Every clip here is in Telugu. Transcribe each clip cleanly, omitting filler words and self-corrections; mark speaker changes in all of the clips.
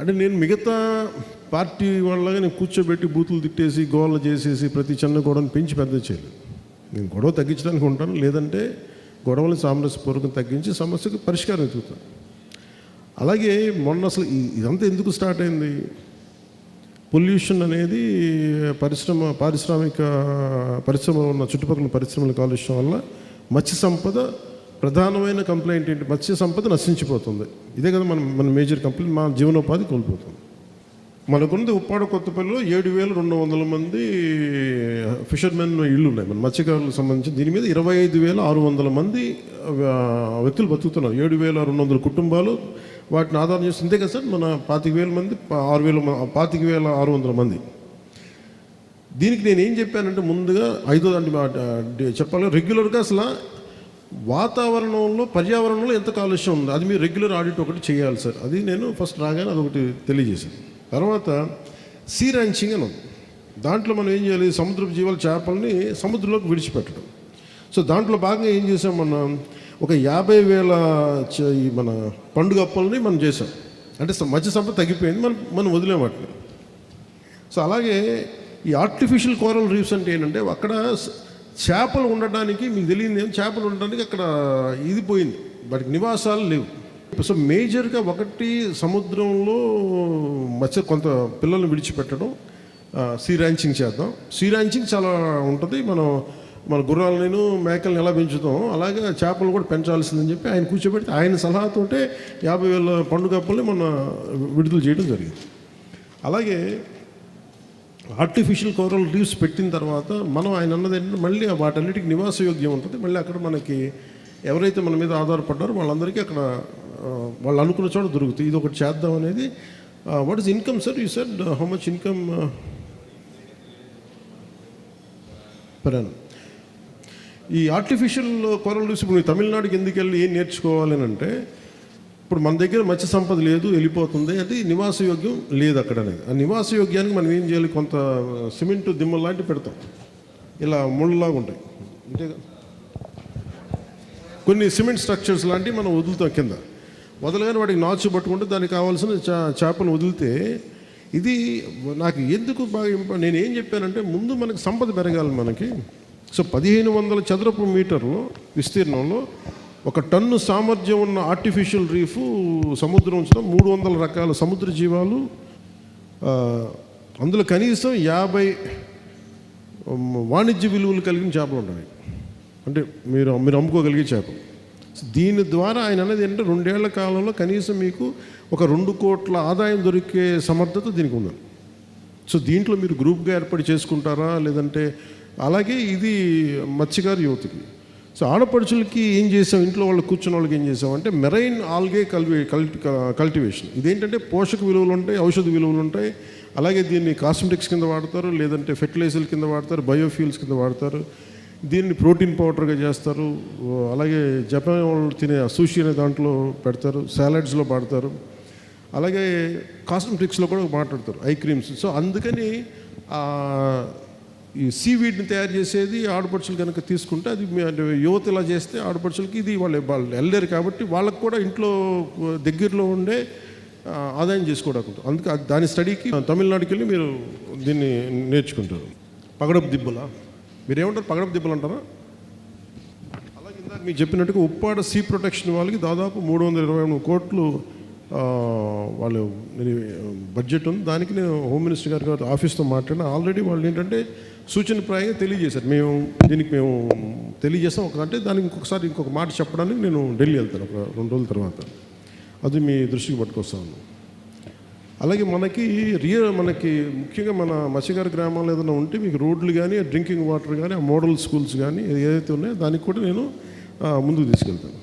Speaker 1: అంటే నేను మిగతా పార్టీ వాళ్ళగా నేను కూర్చోబెట్టి బూతులు తిట్టేసి గోళ్ళు చేసేసి ప్రతి చిన్న గొడవను పెంచి పెద్ద చేయలేదు. నేను గొడవ తగ్గించడానికి ఉంటాను, లేదంటే గొడవలను సామరస్యపూర్వకం తగ్గించి సమస్యకు పరిష్కారం వెతుకుతాను. అలాగే మొన్న అసలు ఇదంతా ఎందుకు స్టార్ట్ అయింది? పొల్యూషన్ అనేది పరిశ్రమలో ఉన్న చుట్టుపక్కల పరిశ్రమల కాలుష్యం వల్ల మత్స్య సంపద ప్రధానమైన కంప్లైంట్ ఏంటి? మత్స్య సంపద నశించిపోతుంది. ఇదే కదా మన మేజర్ కంప్లైంట్. మా జీవనోపాధి కోల్పోతుంది. మనకుంది ఉప్పాడ కొత్తపల్లిలో 7,200 మంది ఫిషర్మెన్ ఇళ్ళు ఉన్నాయి మన మత్స్యకారులకు సంబంధించి. దీని మీద 25,600 మంది వ్యక్తులు బతుకుతున్నారు. 7,200 కుటుంబాలు వాటిని ఆధారం చేస్తుంది. ఇంతే కదా సార్, మన 25,000 మంది 25,600 మంది. దీనికి నేను ఏం చెప్పానంటే ముందుగా చెప్పాలి, రెగ్యులర్గా అసలు వాతావరణంలో పర్యావరణంలో ఎంత కాలుష్యం ఉందో అది మీరు రెగ్యులర్ ఆడిట్ ఒకటి చేయాలి సార్. అది నేను ఫస్ట్ రాగానే అదొకటి తెలియజేశాను. తర్వాత సీ ర్యాంచింగ్ అని ఉంది. దాంట్లో మనం ఏం చేయాలి? సముద్రపు జీవాల చేపల్ని సముద్రంలోకి విడిచిపెట్టడం. సో దాంట్లో భాగంగా ఏం చేసాం, ఒక 50,000 మన పండుగ అప్పల్ని మనం చేసాం. అంటే మత్స్య సంపద తగ్గిపోయింది, మనం వదిలేం వాటిని. సో అలాగే ఈ ఆర్టిఫిషియల్ కోరల్ రీఫ్స్ అంటే ఏంటంటే అక్కడ చేపలు ఉండడానికి, మీకు తెలియదు, చేపలు ఉండడానికి అక్కడ ఇది పోయింది, వాటికి నివాసాలు లేవు. సో మేజర్గా ఒకటి సముద్రంలో కొంత పిల్లల్ని విడిచిపెట్టడం, సీ ర్యాంచింగ్ చేద్దాం. సీ ర్యాంచింగ్ చాలా ఉంటుంది. మన గుర్రాలను మేకలను ఎలా పెంచుతాం అలాగే చేపలు కూడా పెంచాల్సిందని చెప్పి ఆయన కూర్చోబెడితే ఆయన సలహాతోటే 50,000 పండుగ అప్పుల్ని మన విడుదల చేయడం జరిగింది. అలాగే ఆర్టిఫిషియల్ కోరల్ రీఫ్స్ పెట్టిన తర్వాత ఆయన అన్నది ఏంటంటే మళ్ళీ వాటన్నిటికి నివాసయోగ్యం ఉంటుంది. మళ్ళీ అక్కడ మనకి ఎవరైతే మన మీద ఆధారపడ్డారో వాళ్ళందరికీ అక్కడ వాళ్ళు అనుకున్న చోట దొరుకుతాయి. ఇది ఒకటి చేద్దాం అనేది. What is income sir? You said how much income per annum? ఈ ఆర్టిఫిషియల్ కోరల్ రీఫ్స్ ఇప్పుడు తమిళనాడుకి ఎందుకు వెళ్ళి ఏం నేర్చుకోవాలి అని అంటే, ఇప్పుడు మన దగ్గర మత్స్య సంపద లేదు, వెళ్ళిపోతుంది, అది నివాసయోగ్యం లేదు అక్కడ అనేది. ఆ నివాసయోగ్యానికి మనం ఏం చేయాలి? కొంత సిమెంట్ దిమ్మలు లాంటివి పెడతాం, ఇలా ముళ్ళలాగా ఉంటాయి. అంతే కొన్ని సిమెంట్ స్ట్రక్చర్స్ లాంటివి మనం వదులుతాం కింద. వదలగానే వాటికి నాచు పట్టుకుంటే దానికి కావాల్సిన చేపలు వదిలితే ఇది నాకు ఎందుకు బాగా నేను ఏం చెప్పానంటే ముందు మనకి సంపద పెరగాలి మనకి. సో 1,500 చదరపు మీటర్లు విస్తీర్ణంలో 1 టన్ను సామర్థ్యం ఉన్న ఆర్టిఫిషియల్ రీఫ్ సముద్రం ఉంచడం, 300 రకాల సముద్ర జీవాలు, అందులో కనీసం 50 వాణిజ్య విలువలు కలిగిన చేపలు ఉంటాయి. అంటే మీరు అమ్ముకోగలిగే చేపలు. దీని ద్వారా ఆయన అనేది ఏంటంటే 2 ఏళ్ల కాలంలో కనీసం మీకు ఒక 2 కోట్ల ఆదాయం దొరికే సమర్థత దీనికి ఉంది. సో దీంట్లో మీరు గ్రూప్గా ఏర్పాటు చేసుకుంటారా లేదంటే? అలాగే ఇది మత్స్యకారు యువతకి. సో ఆడపడుచులకి ఏం చేసాం, ఇంట్లో వాళ్ళు కూర్చున్న వాళ్ళకి ఏం చేసాం అంటే మెరైన్ ఆల్గే కల్టివేషన్. ఇదేంటంటే పోషక విలువలు ఉంటాయి, ఔషధ విలువలు ఉంటాయి. అలాగే దీన్ని కాస్మెటిక్స్ కింద వాడతారు, లేదంటే ఫెర్టిలైజర్ల కింద వాడతారు, బయోఫ్యూల్స్ కింద వాడతారు. దీన్ని ప్రోటీన్ పౌడర్గా చేస్తారు. అలాగే జపాన్ వాళ్ళు తినే సూషి అనే దాంట్లో పెడతారు, సాలడ్స్లో వాడతారు. అలాగే కాస్మెటిక్స్లో కూడా మాట్లాడతారు, ఐ క్రీమ్స్. సో అందుకని ఈ సీవీడ్ని తయారు చేసేది ఆడపడుచులు కనుక తీసుకుంటే అది యువత ఇలా చేస్తే ఆడపడుచులకి ఇది వాళ్ళు వెళ్ళలేరు కాబట్టి వాళ్ళకు కూడా ఇంట్లో దగ్గరలో ఉండే ఆదాయం చేసుకోవడానికి. అందుకే దాని స్టడీకి తమిళనాడుకి వెళ్ళి మీరు దీన్ని నేర్చుకుంటారు. పగడపు దిబ్బలా మీరు ఏమంటారు? పగడపు దిబ్బలు అంటారా? అలాగే ఇందాక మీకు చెప్పినట్టుగా ఉప్పాడ సీ ప్రొటెక్షన్ వాళ్ళకి దాదాపు 323 కోట్లు వాళ్ళు బడ్జెట్ ఉంది. దానికి నేను హోమ్ మినిస్టర్ గారి ఆఫీస్తో మాట్లాడిన ఆల్రెడీ వాళ్ళు ఏంటంటే సూచనప్రాయంగా తెలియజేశారు. మేము తెలియజేస్తాం. అంటే దానికి ఇంకొక మాట చెప్పడానికి నేను ఢిల్లీ వెళ్తాను ఒక 2 రోజుల తర్వాత. అది మీ దృష్టికి పట్టుకొస్తాను. అలాగే మనకి ముఖ్యంగా మన మత్స్యకార గ్రామాల్లో ఏదైనా ఉంటే మీకు రోడ్లు కానీ, డ్రింకింగ్ వాటర్ కానీ, ఆ మోడల్ స్కూల్స్ కానీ ఏదైతే ఉన్నాయో దానికి కూడా నేను ముందుకు తీసుకెళ్తాను.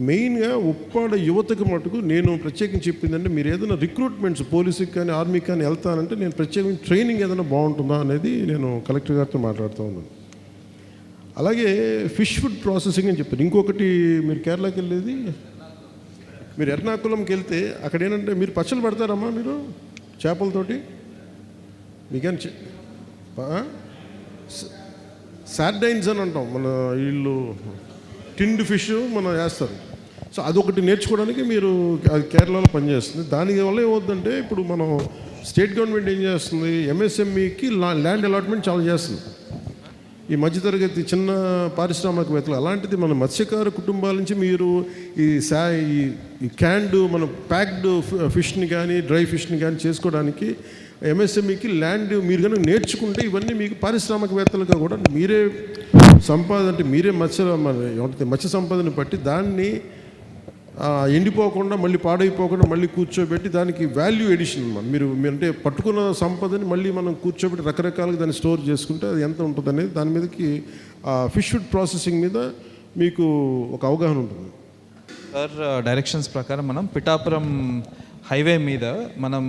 Speaker 1: మెయిన్గా ఉప్పాడ యువతకు మటుకు నేను ప్రత్యేకించి చెప్పిందంటే మీరు ఏదైనా రిక్రూట్మెంట్స్ పోలీసుకి కానీ ఆర్మీకి కానీ వెళ్తానంటే నేను ప్రత్యేకంగా ట్రైనింగ్ ఏదైనా బాగుంటుందా అనేది నేను కలెక్టర్ గారితో మాట్లాడుతూ ఉన్నాను. అలాగే ఫిష్ ఫుడ్ ప్రాసెసింగ్ అని చెప్పారు. ఇంకొకటి మీరు కేరళకి వెళ్ళేది, మీరు ఎర్నాకుళంకి వెళ్తే అక్కడ ఏంటంటే మీరు పచ్చళ్ళు పెడతారమ్మా మీరు చేపలతోటి. మీకేం సార్డైన్స్ అని అంటాం మన వీళ్ళు, టిండ్ ఫిష్ మనం వేస్తారు. సో అదొకటి నేర్చుకోవడానికి మీరు అది కేరళలో పనిచేస్తుంది. దానివల్ల ఏమవుతుందంటే ఇప్పుడు మనం స్టేట్ గవర్నమెంట్ ఏం చేస్తుంది, ఎంఎస్ఎంఈకి ల్యాండ్ అలాట్మెంట్ చాలా చేస్తుంది. ఈ మధ్యతరగతి చిన్న పారిశ్రామికవేత్తలు అలాంటిది మన మత్స్యకార కుటుంబాల నుంచి మీరు ఈ క్యాండ్ మన ప్యాక్డ్ ఫిష్ని కానీ డ్రై ఫిష్ని కానీ చేసుకోవడానికి ఎంఎస్ఎంఈకి ల్యాండ్ మీరు కనుక నేర్చుకుంటే ఇవన్నీ మీకు పారిశ్రామికవేత్తలుగా కూడా మీరే అంటే మీరే మత్స్య సంపదని బట్టి దాన్ని ఎండిపోకుండా మళ్ళీ పాడైపోకుండా మళ్ళీ కూర్చోబెట్టి దానికి వాల్యూ ఎడిషన్ అన్నమాట. మీరు అంటే పట్టుకున్న సంపదని మళ్ళీ మనం కూర్చోబెట్టి రకరకాలుగా దాన్ని స్టోర్ చేసుకుంటే అది ఎంత ఉంటుంది అనేది దాని మీదకి ఫిష్ ఫుడ్ ప్రాసెసింగ్ మీద మీకు ఒక అవగాహన ఉంటుంది.
Speaker 2: సార్ డైరెక్షన్స్ ప్రకారం మనం పిఠాపురం హైవే మీద మనం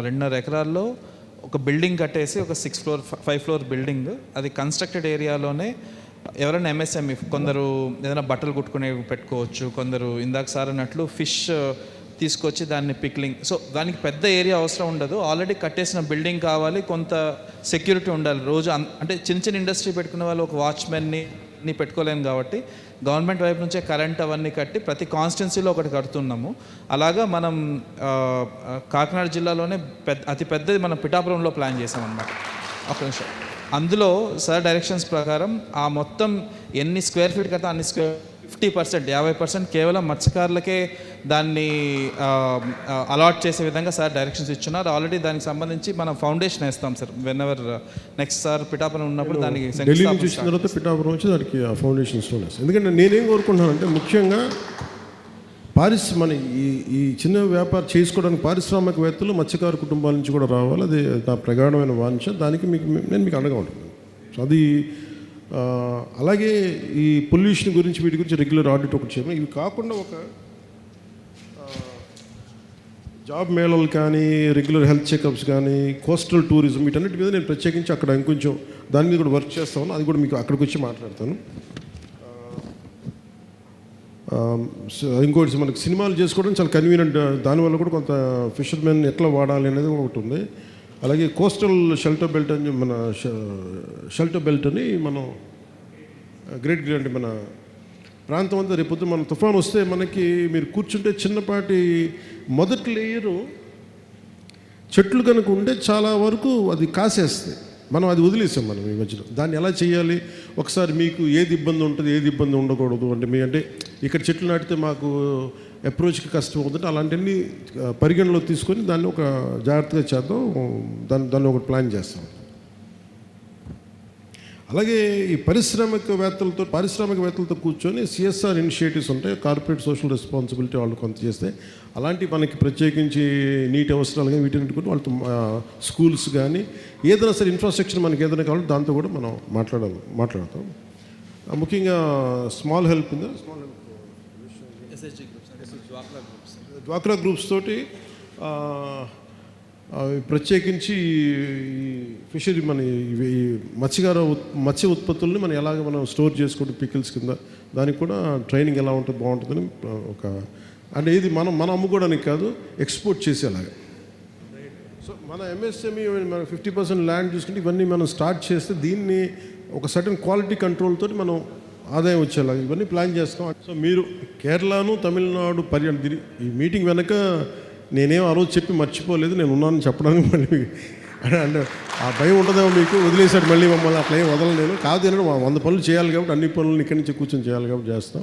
Speaker 2: 2.5 ఎకరాల్లో ఒక బిల్డింగ్ కట్టేసి ఒక 5 ఫ్లోర్ బిల్డింగ్, అది కన్స్ట్రక్టెడ్ ఏరియాలోనే ఎవరైనా ఎంఎస్ఎంఈ కొందరు ఏదైనా బట్టలు కుట్టుకునే పెట్టుకోవచ్చు, కొందరు ఇందాక సార్ అన్నట్లు ఫిష్ తీసుకొచ్చి దాన్ని పిక్లింగ్. సో దానికి పెద్ద ఏరియా అవసరం ఉండదు, ఆల్రెడీ కట్టేసిన బిల్డింగ్ కావాలి, కొంత సెక్యూరిటీ ఉండాలి. రోజు అంటే చిన్న ఇండస్ట్రీ పెట్టుకునే వాళ్ళు ఒక వాచ్మెన్ని పెట్టుకోలేము కాబట్టి గవర్నమెంట్ వైపు నుంచే కరెంట్ అవన్నీ కట్టి ప్రతి కాన్స్టిట్యున్సీలో ఒకటి కడుతున్నాము. అలాగా మనం కాకినాడ జిల్లాలోనే అతి పెద్దది మనం పిఠాపురంలో ప్లాన్ చేసామన్నమాట. ఒక నిమిషం, అందులో సార్ డైరెక్షన్స్ ప్రకారం ఆ మొత్తం ఎన్ని స్క్వేర్ ఫీట్ కదా అన్ని 50% కేవలం మత్స్యకారులకే దాన్ని అలాట్ చేసే విధంగా సార్ డైరెక్షన్స్ ఇచ్చున్నారు. ఆల్రెడీ దానికి సంబంధించి మనం ఫౌండేషన్ వేస్తాం sir. When ever next sir Pithapuram ఉన్నప్పుడు దానికి
Speaker 1: ఢిల్లీ నుంచి వచ్చిన తర్వాత పిఠాపురం వచ్చి దానికి ఫౌండేషన్ స్టోన్ వేస్తాం. ఎందుకంటే నేనేం కోరుకుంటున్నానంటే ముఖ్యంగా మన ఈ చిన్న వ్యాపారం చేసుకోవడానికి పారిశ్రామికవేత్తలు మత్స్యకార కుటుంబాల నుంచి కూడా రావాలి. అది నా ప్రగాఢమైన వాంఛ. దానికి నేను మీకు అండగా ఉంటాను. సో అది అలాగే ఈ పొల్యూషన్ గురించి వీటి గురించి రెగ్యులర్ ఆడిట్ ఒకటి చేయడం. ఇవి కాకుండా ఒక జాబ్ మేళలు కానీ రెగ్యులర్ హెల్త్ చెకప్స్ కానీ కోస్టల్ టూరిజం వీటన్నిటి మీద నేను ప్రత్యేకించి అక్కడ ఇంకొంచెం దాని మీద కూడా వర్క్ చేస్తాను. అది కూడా మీకు అక్కడికి వచ్చి మాట్లాడతాను. ఇంకోటి మనకి సినిమాలు చేసుకోవడం చాలా కన్వీనియంట్. దానివల్ల కూడా కొంత ఫిషర్మెన్ ఎట్లా వాడాలి అనేది ఒకటి ఉంది. అలాగే కోస్టల్ షెల్టర్ బెల్ట్ అని మనం గ్రేట్ అంటే మన ప్రాంతం అంతా రేపొద్దు మన తుఫాన్ వస్తే మనకి మీరు కూర్చుంటే చిన్నపాటి మొదటి లేయరు చెట్లు కనుక ఉంటే చాలా వరకు అది కాసేస్తుంది. మనం అది వదిలేసాం మనం ఈ మధ్యలో. దాన్ని ఎలా చేయాలి, ఒకసారి మీకు ఏది ఇబ్బంది ఉంటుంది ఏది ఇబ్బంది ఉండకూడదు అంటే ఇక్కడ చెట్లు నాటితే మాకు అప్రోచ్కి కష్టం అవుతుంటే అలాంటివన్నీ పరిగణలో తీసుకొని దాన్ని ఒక జాగ్రత్తగా చేద్దాం. దాన్ని ఒకటి ప్లాన్ చేస్తాం. అలాగే ఈ పారిశ్రామికవేత్తలతో కూర్చొని సిఎస్ఆర్ ఇనిషియేటివ్స్ ఉంటాయి, కార్పొరేట్ సోషల్ రెస్పాన్సిబిలిటీ వాళ్ళు కొంత చేస్తే అలాంటి మనకి ప్రత్యేకించి నీటి అవసరాలు కానీ వీటిని కూడా వాళ్ళతో స్కూల్స్ కానీ ఏదైనా సరే ఇన్ఫ్రాస్ట్రక్చర్ మనకి ఏదైనా కావాలంటే దాంతో కూడా మనం మాట్లాడతాం. ముఖ్యంగా స్మాల్ హెల్ప్ డ్వాక్రా గ్రూప్స్ తోటి ప్రత్యేకించి ఈ ఫిషరీ మన ఈ మత్స్య ఉత్పత్తుల్ని మనం ఎలాగ మనం స్టోర్ చేసుకోవడం పికిల్స్ కింద దానికి కూడా ట్రైనింగ్ ఎలా ఉంటుంది బాగుంటుందని అంటే ఇది మనం అమ్ముకోవడానికి కాదు, ఎక్స్పోర్ట్ చేసేలాగా. సో మన ఎంఎస్ఎంఈ మన 50% ల్యాండ్ చూసుకుంటే ఇవన్నీ మనం స్టార్ట్ చేస్తే దీన్ని ఒక సర్టన్ క్వాలిటీ కంట్రోల్ తోటి మనం ఆదాయం వచ్చేలాగా ఇవన్నీ ప్లాన్ చేస్తాం. సో మీరు కేరళను తమిళనాడు ఈ మీటింగ్ వెనక నేనేం ఆ రోజు చెప్పి మర్చిపోలేదు, నేను ఉన్నానని చెప్పడానికి మళ్ళీ అంటే ఆ భయం ఉంటుందేమో మీకు, వదిలేసాడు మళ్ళీ మమ్మల్ని అట్లా ఏం వదలను నేను. కాదు ఏంటంటే 100 పనులు చేయాలి కాబట్టి అన్ని పనులను ఇక్కడి నుంచి కూర్చొని చేయాలి కాబట్టి చేస్తాం.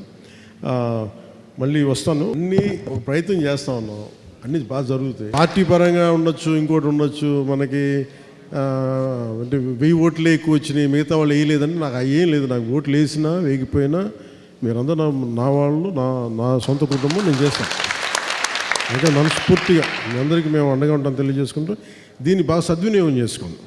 Speaker 1: మళ్ళీ వస్తాను, అన్నీ ప్రయత్నం చేస్తా ఉన్నాం, అన్నీ బాగా జరుగుతాయి. పార్టీ పరంగా ఉండొచ్చు, ఇంకోటి ఉండొచ్చు, మనకి అంటే 1000 ఓట్లే ఎక్కువ వచ్చినాయి మిగతా వాళ్ళు వేయలేదని నాకు ఏం లేదు. నాకు ఓట్లు వేసినా వేగిపోయినా మీరందరూ నా వాళ్ళు, నా సొంత కుటుంబం, నేను చేస్తాను. అయితే మనస్ఫూర్తిగా మీ అందరికీ మేము అండగా ఉంటాం తెలియజేసుకుంటూ దీన్ని బాగా సద్వినియోగం చేసుకోండి.